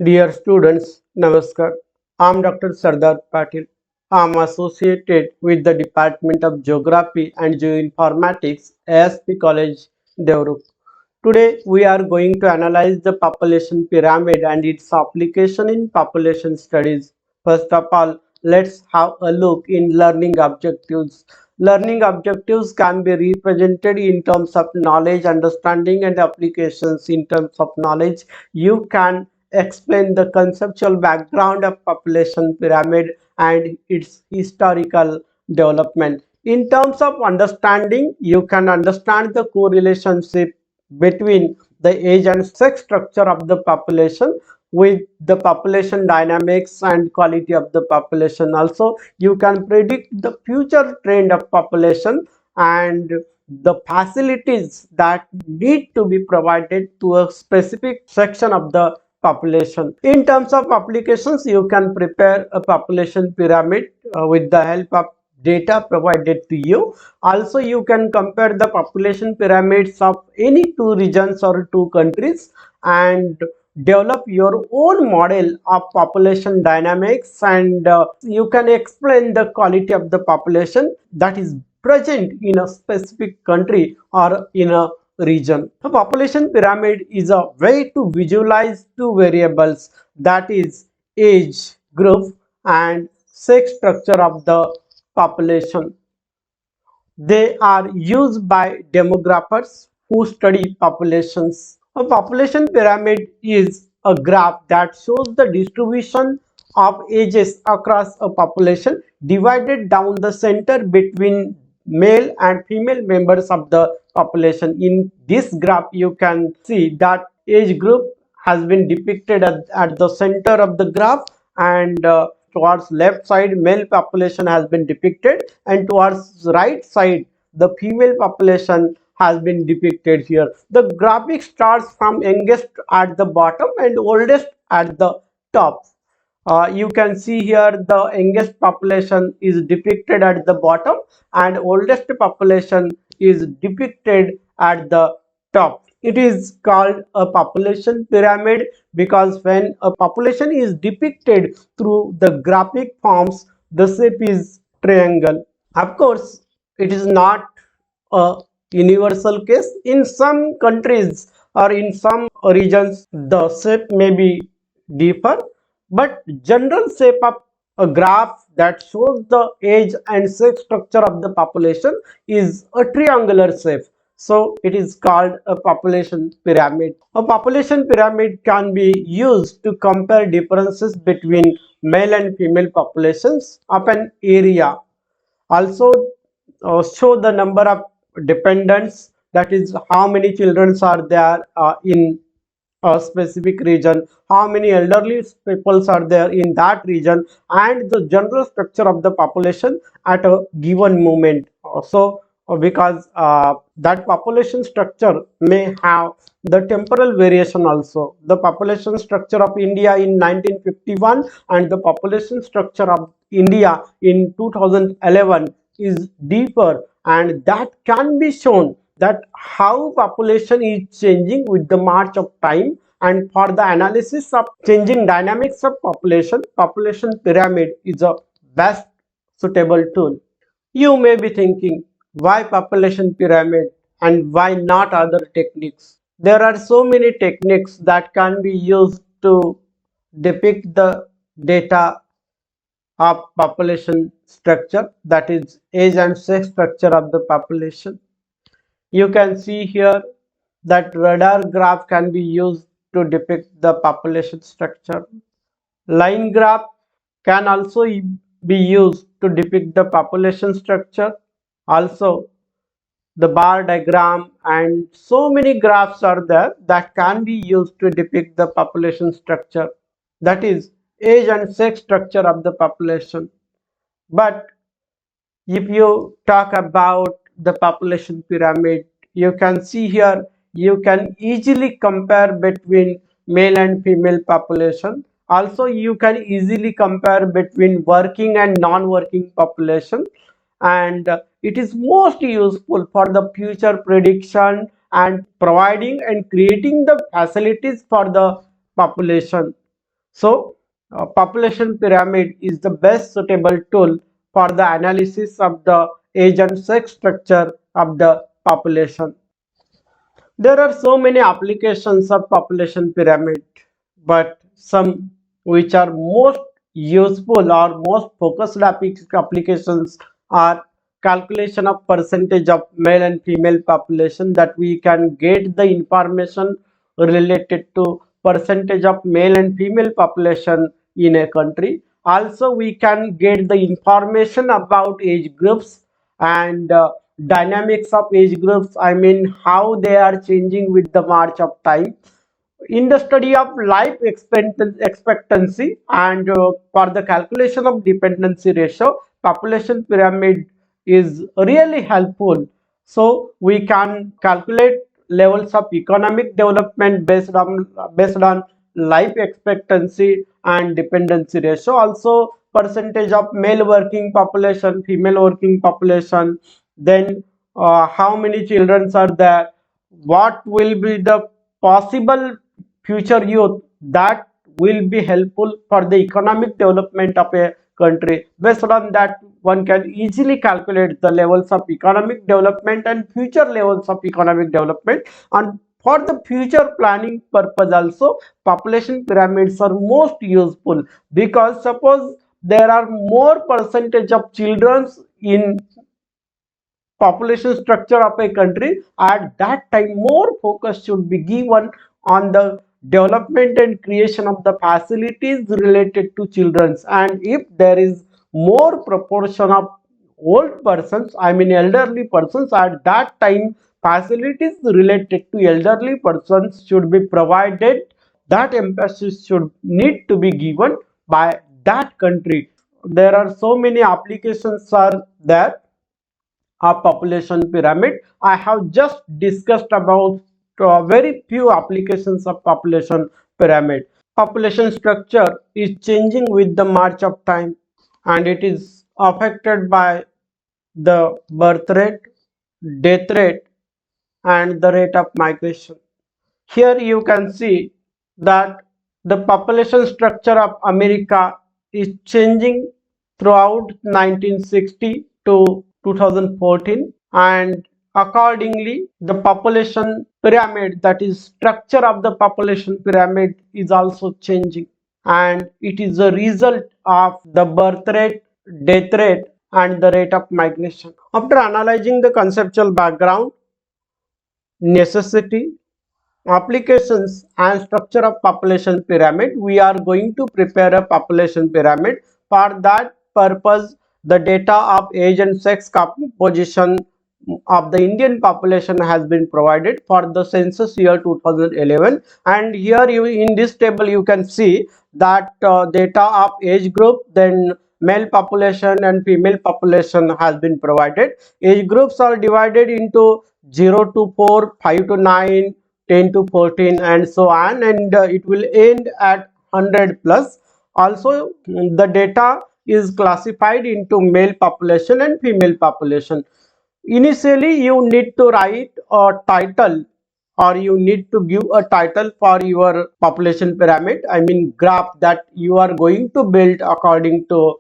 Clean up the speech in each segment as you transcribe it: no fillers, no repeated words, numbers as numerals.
Dear students, Namaskar. I am Dr. Sardar Patil. I am associated with the Department of Geography and Geoinformatics, ASP College, Devruk. Today, we are going to analyze the population pyramid and its application in population studies. First of all, let's have a look in learning objectives. Learning objectives can be represented in terms of knowledge, understanding, and applications. In terms of knowledge, you can explain the conceptual background of population pyramid and its historical development. In terms of understanding, you can understand the correlationship between the age and sex structure of the population with the population dynamics and quality of the population. Also, you can predict the future trend of population and the facilities that need to be provided to a specific section of the population. In terms of applications, you can prepare a population pyramid with the help of data provided to you. Also, you can compare the population pyramids of any two regions or two countries and develop your own model of population dynamics, and you can explain the quality of the population that is present in a specific country or in a region. The population pyramid is a way to visualize two variables, that is age group and sex structure of the population. They are used by demographers who study populations. A population pyramid is a graph that shows the distribution of ages across a population divided down the center between male and female members of the population. In this graph, you can see that age group has been depicted at the center of the graph, and towards left side male population has been depicted, and towards right side the female population has been depicted here. The graphic starts from youngest at the bottom and oldest at the top. You can see here the youngest population is depicted at the bottom and oldest population is depicted at the top. It is called a population pyramid because when a population is depicted through the graphic forms, the shape is triangle. Of course, it is not a universal case. In some countries or in some regions, the shape may be differ, but general shape of a graph that shows the age and sex structure of the population is a triangular shape. So it is called a population pyramid. A population pyramid can be used to compare differences between male and female populations of an area. Also, show the number of dependents, that is how many children are there in a specific region, how many elderly peoples are there in that region, and the general structure of the population at a given moment. Because that population structure may have the temporal variation also. The population structure of India in 1951 and the population structure of India in 2011 is deeper, and that can be shown that how population is changing with the march of time. And for the analysis of changing dynamics of population pyramid is a best suitable tool. You may be thinking, why population pyramid and why not other techniques? There are so many techniques that can be used to depict the data of population structure, that is age and sex structure of the population. You can see here that radar graph can be used to depict the population structure. Line graph can also be used to depict the population structure. Also, the bar diagram and so many graphs are there that can be used to depict the population structure, that is age and sex structure of the population. But if you talk about the population pyramid, you can see here you can easily compare between male and female population. Also, you can easily compare between working and non-working population, and it is most useful for the future prediction and providing and creating the facilities for the population. So, population pyramid is the best suitable tool for the analysis of the age and sex structure of the population. There are so many applications of population pyramid, but some which are most useful or most focused applications are calculation of percentage of male and female population, that we can get the information related to percentage of male and female population in a country. Also, we can get the information about age groups and dynamics of age groups, I mean how they are changing with the march of time. In the study of life expectancy and for the calculation of dependency ratio, population pyramid is really helpful. So we can calculate levels of economic development based on life expectancy and dependency ratio. Also percentage of male working population, female working population, then how many children are there, what will be the possible future youth that will be helpful for the economic development of a country. Based on that, one can easily calculate the levels of economic development and future levels of economic development. And for the future planning purpose also, population pyramids are most useful, because suppose there are more percentage of children in population structure of a country, at that time more focus should be given on the development and creation of the facilities related to children's. And if there is more proportion of old persons, I mean elderly persons, at that time facilities related to elderly persons should be provided. That emphasis should need to be given by that country. There are so many applications are there a population pyramid. I have just discussed about very few applications of population pyramid. Population structure is changing with the march of time, and it is affected by the birth rate, death rate, and the rate of migration. Here you can see that the population structure of America is changing throughout 1960 to 2014, and accordingly the population pyramid, that is structure of the population pyramid, is also changing, and it is a result of the birth rate, death rate, and the rate of migration. After analyzing the conceptual background, necessity, applications and structure of population pyramid, we are going to prepare a population pyramid. For that purpose, the data of age and sex composition of the Indian population has been provided for the census year 2011, and here you in this table you can see that data of age group, then male population and female population has been provided. Age groups are divided into 0 to 4, 5 to 9, 10 to 14, and so on, and it will end at 100 plus. Also the data is classified into male population and female population. Initially you need to write a title, or you need to give a title for your population pyramid, I mean graph that you are going to build according to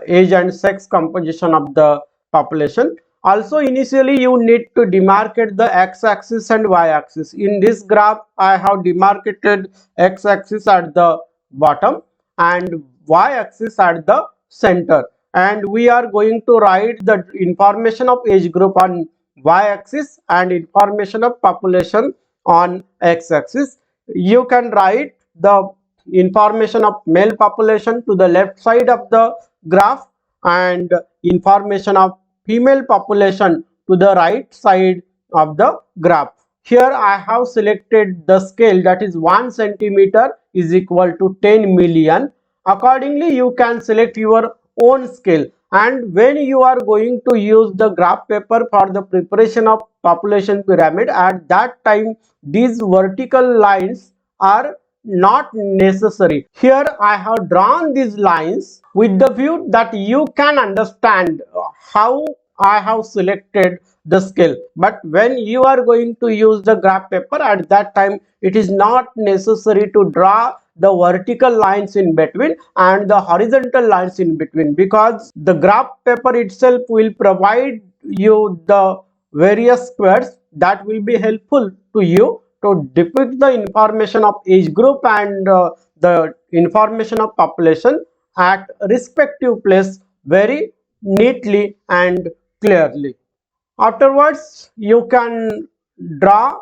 age and sex composition of the population. Also initially you need to demarcate the x-axis and y-axis. In this graph I have demarcated x-axis at the bottom and y-axis at the center, and we are going to write the information of age group on y-axis and information of population on x-axis. You can write the information of male population to the left side of the graph and information of female population to the right side of the graph. Here I have selected the scale, that is 1 centimeter is equal to 10 million. Accordingly you can select your own scale, and when you are going to use the graph paper for the preparation of population pyramid, at that time these vertical lines are not necessary. Here I have drawn these lines with the view that you can understand how I have selected the scale. But when you are going to use the graph paper, at that time it is not necessary to draw the vertical lines in between and the horizontal lines in between, because the graph paper itself will provide you the various squares that will be helpful to you to depict the information of age group and the information of population at respective place very neatly and clearly. Afterwards, you can draw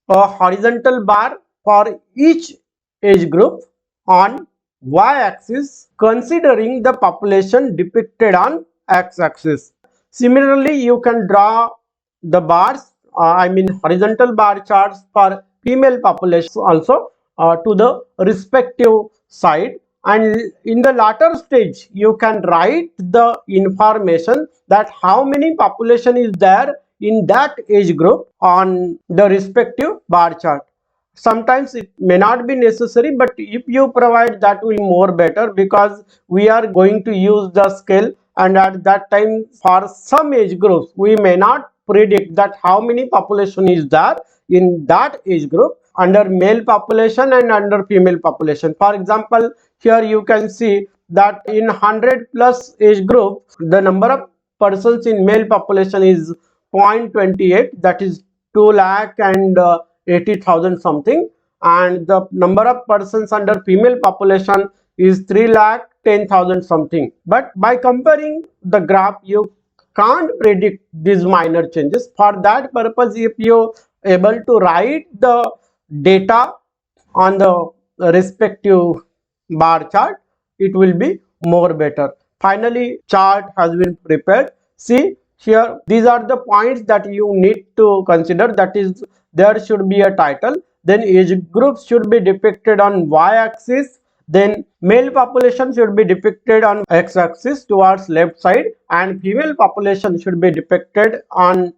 a horizontal bar for each age group on y-axis, considering the population depicted on x-axis. Similarly, you can draw the bars, horizontal bar charts for female population also to the respective side, and in the latter stage you can write the information that how many population is there in that age group on the respective bar chart. Sometimes it may not be necessary, but if you provide that will more better, because we are going to use the scale, and at that time for some age groups we may not predict that how many population is there in that age group under male population and under female population. For example, here you can see that in 100 plus age group the number of persons in male population is 0.28, that is 2 lakh and 80,000 something, and the number of persons under female population is 3 lakh 10,000 something. But by comparing the graph you can't predict these minor changes. For that purpose, if you able to write the data on the respective bar chart, it will be more better. Finally, chart has been prepared. See here, these are the points that you need to consider. That is, there should be a title, then age groups should be depicted on y-axis, then male population should be depicted on x-axis towards left side, and female population should be depicted on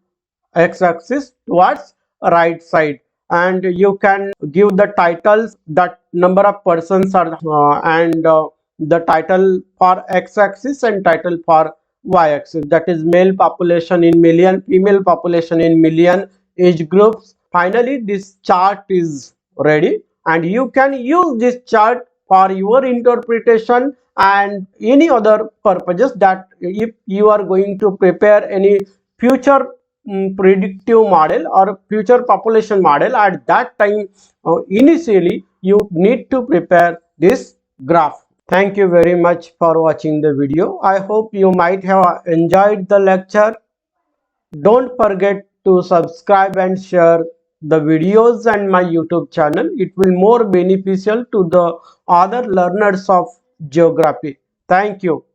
x-axis towards right side. And you can give the titles, that number of persons are and the title for x-axis and title for y-axis, that is male population in million, female population in million, age groups. Finally, this chart is ready, and you can use this chart for your interpretation and any other purposes, that if you are going to prepare any future predictive model or future population model, at that time initially you need to prepare this graph. Thank you very much for watching the video. I hope you might have enjoyed the lecture. Don't forget to subscribe and share the videos and my YouTube channel. It will more beneficial to the other learners of geography. Thank you.